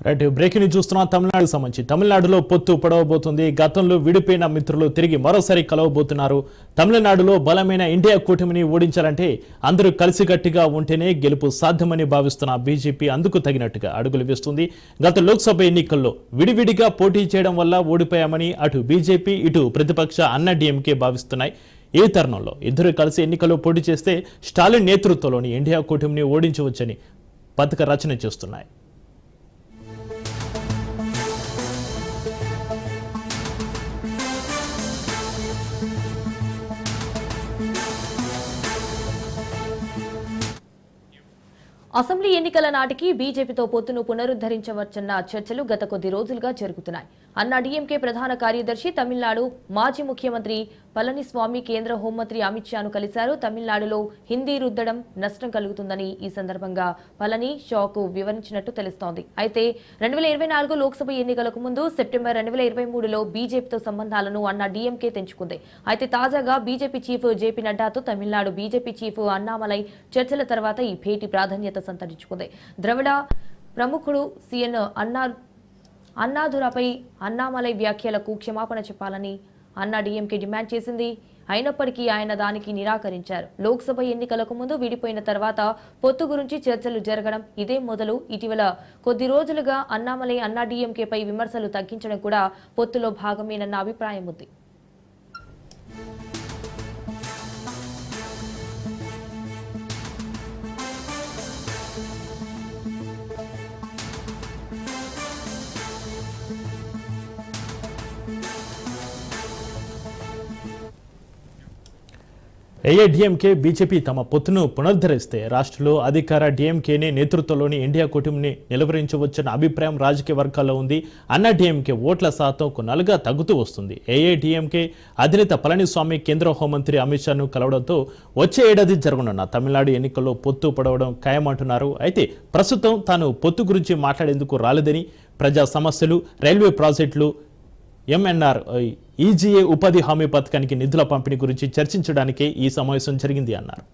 Right breaking news చూస్తున్నాం. తమిళనాడుకు సంబంధించి తమిళనాడులో పొత్తు పొడవబోతుంది. గతంలో విడిపోయిన మిత్రులు తిరిగి మరోసారి కలవబోతున్నారు. తమిళనాడులో బలమైన ఇండియా కూటమిని ఓడించాలంటే అందరూ కలిసికట్టుగా ఉంటేనే గెలుపు సాధ్యమని భావిస్తున్న బీజేపీ అందుకు తగినట్టుగా అడుగులు వేస్తుంది. గత లోక్సభ ఎన్నికల్లో విడివిడిగా పోటీ చేయడం వల్ల ఓడిపోయామని అటు బీజేపీ ఇటు ప్రతిపక్ష అన్నా డీఎంకే భావిస్తున్నాయి. ఈ తరుణంలో ఇద్దరు కలిసి ఎన్నికల్లో పోటీ చేస్తే స్టాలిన్ నేతృత్వంలోని ఇండియా కూటమిని ఓడించవచ్చని పథక రచన చేస్తున్నాయి. అసెంబ్లీ ఎన్నికల నాటికి బీజేపీతో పొత్తును పునరుద్ధరించవచ్చన్న చర్చలు గత కొద్ది రోజులుగా జరుగుతున్నాయి. అన్నా డీఎంకే ప్రధాన కార్యదర్శి తమిళనాడు మాజీ ముఖ్యమంత్రి పళనిస్వామి కేంద్ర హోంమంత్రి అమిత్ షాను కలిశారు. తమిళనాడులో హిందీ రుద్దడం నష్టం కలుగుతుందని ఈ సందర్భంగా పళని షాకు వివరించినట్టు తెలుస్తోంది. అయితే 2024 లోక్సభ ఎన్నికలకు ముందు సెప్టెంబర్ 2023లో బీజేపీతో సంబంధాలను అన్నా డీఎంకే తెంచుకుంది. అయితే తాజాగా బీజేపీ చీఫ్ జేపీ నడ్డాతో తమిళనాడు బీజేపీ చీఫ్ అన్నామలై చర్చల తర్వాత ఈ భేటీ ప్రాధాన్యత సంతరించుకుంది. ద్రవిడ ప్రముఖుడు సీఎన్ అన్నాదురపై అన్నామలై వ్యాఖ్యలకు క్షమాపణ చెప్పాలని అన్నా డీఎంకే డిమాండ్ చేసింది. అయినప్పటికీ ఆయన దానికి నిరాకరించారు. లోక్సభ ఎన్నికలకు ముందు విడిపోయిన తర్వాత పొత్తు గురించి చర్చలు జరగడం ఇదే మొదలు. ఇటీవల కొద్ది రోజులుగా అన్నామలై అన్నా డీఎంకేపై విమర్శలు తగ్గించడం కూడా పొత్తులో భాగమేనన్న అభిప్రాయం ఉంది. ఏఐడిఎంకే బీజేపీ తమ పొత్తును పునరుద్ధరిస్తే రాష్ట్రంలో అధికార డీఎంకేనే నేతృత్వంలోని ఇండియా కూటమిని నిలువరించవచ్చన్న అభిప్రాయం రాజకీయ వర్గాల్లో ఉంది. అన్నా డీఎంకే ఓట్ల శాతం కొన్నాళ్ళుగా తగ్గుతూ వస్తుంది. ఏఐడిఎంకే అధినేత పళనిస్వామి కేంద్ర హోంమంత్రి అమిత్ షాను కలవడంతో వచ్చే ఏడాది జరగనున్న తమిళనాడు ఎన్నికల్లో పొత్తు పొడవడం ఖాయమంటున్నారు. అయితే ప్రస్తుతం తాను పొత్తు గురించి మాట్లాడేందుకు రాలేదని, ప్రజా సమస్యలు, రైల్వే ప్రాజెక్టులు, ఎంఎన్ఆర్ ఈజీఏ ఉపాధి హామీ పథకానికి నిధుల పంపిణీ గురించి చర్చించడానికే ఈ సమావేశం జరిగింది అన్నారు.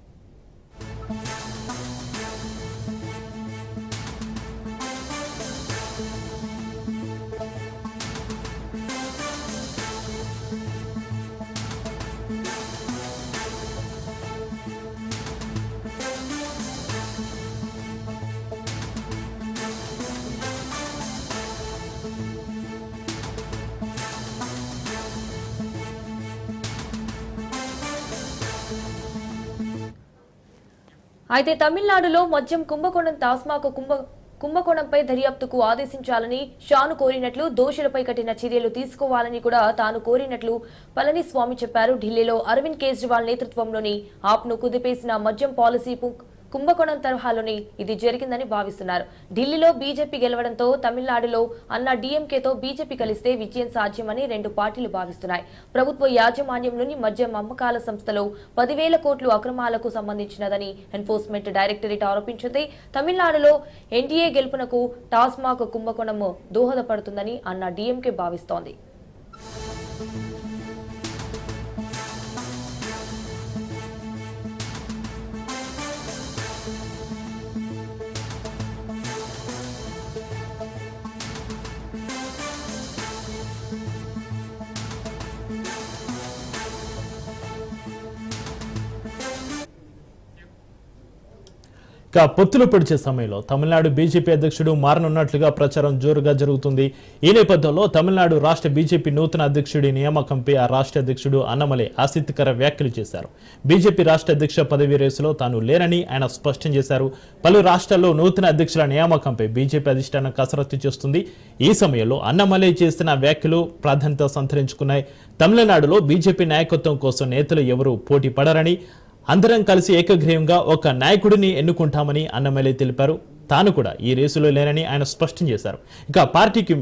అయితే తమిళనాడులో మద్యం కుంభకోణం టాస్మాక్ కుంభకోణంపై దర్యాప్తుకు ఆదేశించాలని షాను కోరినట్లు, దోషులపై కఠిన చర్యలు తీసుకోవాలని కూడా తాను కోరినట్లు పళనిస్వామి చెప్పారు. ఢిల్లీలో అరవింద్ కేజ్రీవాల్ నేతృత్వంలోని ఆప్ను కుదిపేసిన మద్యం పాలసీ కుంభకోణం తరహాలోని ఇది జరిగిందని భావిస్తున్నారు. ఢిల్లీలో బీజేపీ గెలవడంతో తమిళనాడులో అన్నా డీఎంకేతో బీజేపీ కలిస్తే విజయం సాధ్యమని రెండు పార్టీలు భావిస్తున్నాయి. ప్రభుత్వ యాజమాన్యంలోని మద్యం అమ్మకాల సంస్థలో 10,000 కోట్లు అక్రమాలకు సంబంధించినదని ఎన్ఫోర్స్మెంట్ డైరెక్టరేట్ ఆరోపించింది. తమిళనాడులో ఎన్డీఏ గెలుపునకు టాస్మాక్ కుంభకోణం దోహదపడుతుందని అన్నా డీఎంకే భావిస్తోంది. పొత్తులు పొడిచే సమయంలో తమిళనాడు బీజేపీ అధ్యక్షుడు మారనున్నట్లుగా ప్రచారం జోరుగా జరుగుతుంది. ఈ నేపథ్యంలో తమిళనాడు రాష్ట్ర బీజేపీ నూతన అధ్యక్షుడి నియామకంపై ఆ రాష్ట్ర అధ్యక్షుడు అన్నామలై ఆసక్తికర వ్యాఖ్యలు చేశారు. బీజేపీ రాష్ట్ర అధ్యక్ష పదవి రేసులో తాను లేనని ఆయన స్పష్టం చేశారు. పలు రాష్ట్రాల్లో నూతన అధ్యక్షుల నియామకంపై బీజేపీ అధిష్టానం కసరత్తు చేస్తుంది. ఈ సమయంలో అన్నామలై చేసిన వ్యాఖ్యలు ప్రాధాన్యత సంతరించుకున్నాయి. తమిళనాడులో బీజేపీ నాయకత్వం కోసం నేతలు ఎవరూ పోటీ పడరని, అందరం కలిసి ఏకగ్రీవంగా ఒక నాయకుడిని ఎన్నుకుంటామని అన్నామలై తెలిపారు. తాను కూడా ఈ రేసులో లేనని ఆయన స్పష్టం చేశారు. ఇక పార్టీకి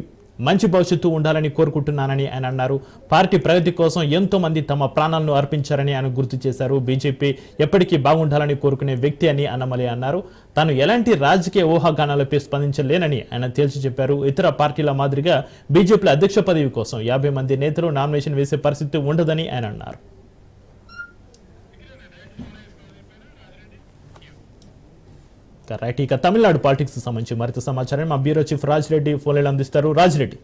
మంచి భవిష్యత్తు ఉండాలని కోరుకుంటున్నానని ఆయన అన్నారు. పార్టీ ప్రగతి కోసం ఎంతో మంది తమ ప్రాణాలను అర్పించారని ఆయన గుర్తు చేశారు. బీజేపీ ఎప్పటికీ బాగుండాలని కోరుకునే వ్యక్తి అని అన్నామలై అన్నారు. తాను ఎలాంటి రాజకీయ ఊహాగానాలపై స్పందించలేనని ఆయన తేల్చి చెప్పారు. ఇతర పార్టీల మాదిరిగా బీజేపీ అధ్యక్ష పదవి కోసం 50 మంది నేతలు నామినేషన్ వేసే పరిస్థితి ఉండదని ఆయన అన్నారు. రైట్, ఇక తమిళనాడు పాలిటిక్స్ సంబంధించి మరింత సమాచారం మా బ్యూరో చీఫ్ రాజ్ రెడ్డి ఫోన్లో అందిస్తారు. రాజ్ రెడ్డి.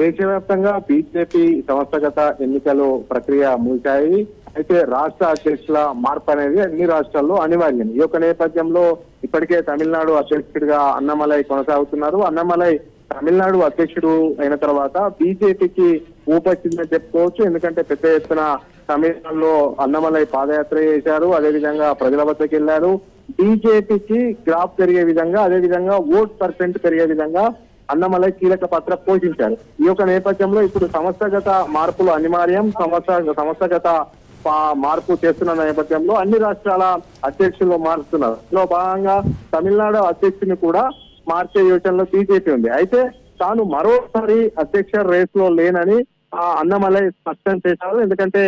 దేశవ్యాప్తంగా బీజేపీ సంస్థాగత ఎన్నికలు ప్రక్రియ ముగిశాయి. అయితే రాష్ట్ర అధ్యక్షుల మార్పు అనేది అన్ని రాష్ట్రాల్లో అనివార్యం. ఈ యొక్క నేపథ్యంలో ఇప్పటికే తమిళనాడు అధ్యక్షుడిగా అన్నమలై కొనసాగుతున్నారు. అన్నమలై తమిళనాడు అధ్యక్షుడు అయిన తర్వాత బీజేపీకి ఊపొచ్చిందని చెప్పుకోవచ్చు. ఎందుకంటే పెద్ద ఎత్తున తమిళనాడులో అన్నమలై పాదయాత్ర చేశారు, అదేవిధంగా ప్రజల వద్దకు వెళ్లారు. బీజేపీకి గ్రాఫ్ పెరిగే విధంగా, అదేవిధంగా ఓట్ పర్సెంట్ పెరిగే విధంగా అన్నమలై కీలక పాత్ర పోషించారు. ఈ యొక్క నేపథ్యంలో ఇప్పుడు సంస్థాగత మార్పులు అనివార్యం. సంస్థాగత మార్పు చేస్తున్న నేపథ్యంలో అన్ని రాష్ట్రాల అధ్యక్షులు మారుతున్నారు. ఇందులో భాగంగా తమిళనాడు అధ్యక్షుని కూడా మార్చే యోచనలో బీజేపీ ఉంది. అయితే తాను మరోసారి అధ్యక్ష రేస్ లో లేనని అన్నమలై స్పష్టం చేశారు. ఎందుకంటే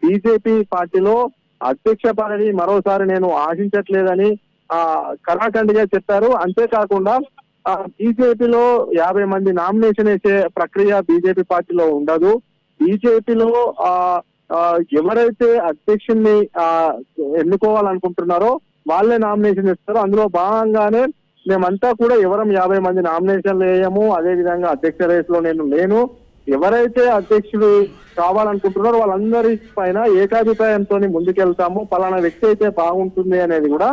బీజేపీ పార్టీలో అధ్యక్ష పదవి మరోసారి నేను ఆశించట్లేదని కరాఖండిగా చెప్పారు. అంతేకాకుండా బీజేపీలో 50 మంది నామినేషన్ వేసే ప్రక్రియ బీజేపీ పార్టీలో ఉండదు. బీజేపీలో ఎవరైతే అధ్యక్షుడిని ఎన్నుకోవాలనుకుంటున్నారో వాళ్ళే నామినేషన్ ఇస్తారు. అందులో భాగంగానే మేమంతా కూడా ఎవరం 50 మంది నామినేషన్లు వేయము, అదే విధంగా అధ్యక్ష రేస్ లో నేను లేను. ఎవరైతే అధ్యక్షుడు కావాలనుకుంటున్నారో వాళ్ళందరి పైన ఏకాభిప్రాయంతో ముందుకెళ్తాము. పలానా వ్యక్తి అయితే బాగుంటుంది అనేది కూడా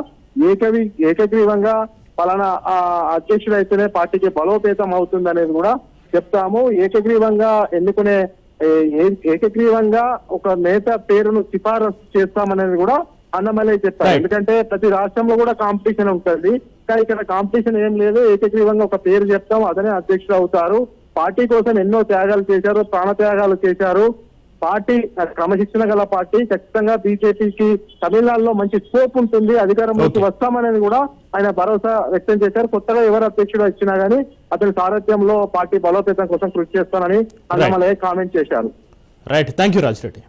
ఏకగ్రీవంగా పలానా అధ్యక్షుడు అయితేనే పార్టీకి బలోపేతం అవుతుంది అనేది కూడా చెప్తాము. ఏకగ్రీవంగా ఒక నేత పేరును సిఫారసు చేస్తామనేది కూడా అన్నమలై చెప్పారు. ఎందుకంటే ప్రతి రాష్ట్రంలో కూడా కాంపిటీషన్ ఉంటుంది, కానీ ఇక్కడ కాంపిటీషన్ ఏం లేదు. ఏకగ్రీవంగా ఒక పేరు చెప్తాం, అతనే అధ్యక్షుడు అవుతారు. పార్టీ కోసం ఎన్నో త్యాగాలు చేశారు, ప్రాణ త్యాగాలు చేశారు. పార్టీ క్రమశిక్షణ గల పార్టీ. ఖచ్చితంగా బీజేపీకి తమిళనాడులో మంచి స్కోప్ ఉంటుంది, అధికారంలోకి వస్తామనేది కూడా ఆయన భరోసా వ్యక్తం చేశారు. కొత్తగా ఎవరు అధ్యక్షుడు వచ్చినా గానీ అతని సారథ్యంలో పార్టీ బలోపేతం కోసం కృషి చేస్తానని అన్నమలై కామెంట్ చేశారు. Right, thank you Raj Reddy.